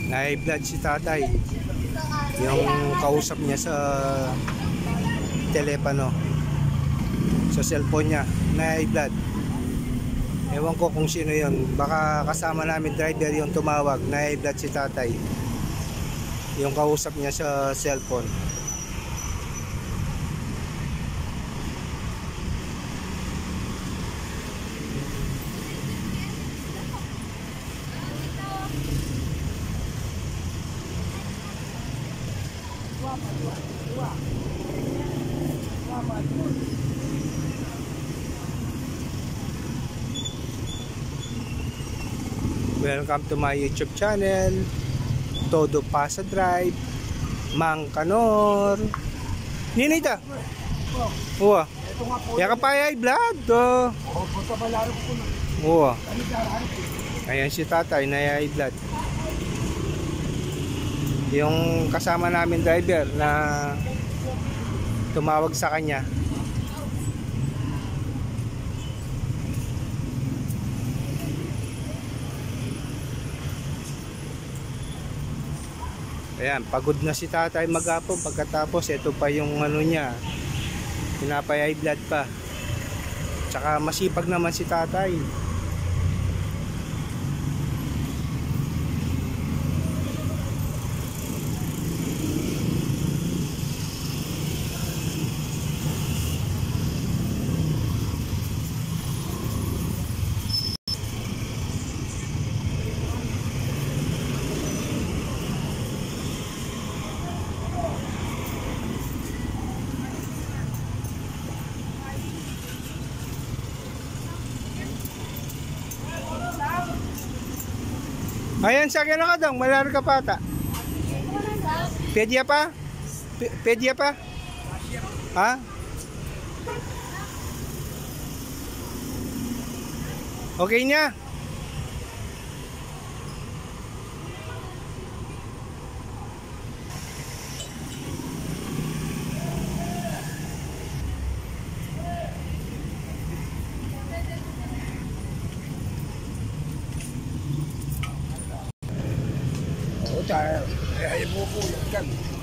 Na-high blood si tatay. Yung kausap niya sa telepono, sa cellphone niya, na-high blood. Ewan ko kung sino yun. Baka kasama namin driver yung tumawag. Na-high blood si tatay. Yung kausap niya sa cellphone. Welcome to my YouTube channel, Todo Pasa Drive, Mang Kanor. Ninita. Uwa. Ya kapaya blood to. Uwa. Ayan si tatay na high blood. Yung kasama namin driver na tumawag sa kanya. Ayan, pagod na si tatay maghapon. Pagkatapos ito pa yung ano niya, pinapay high blood pa. Tsaka masipag naman si tatay. Ayan, sa akin na ka dong, malar ka pata. Pedya pa? Pedya pa? Ha? Okay niya? Ay, buko yan.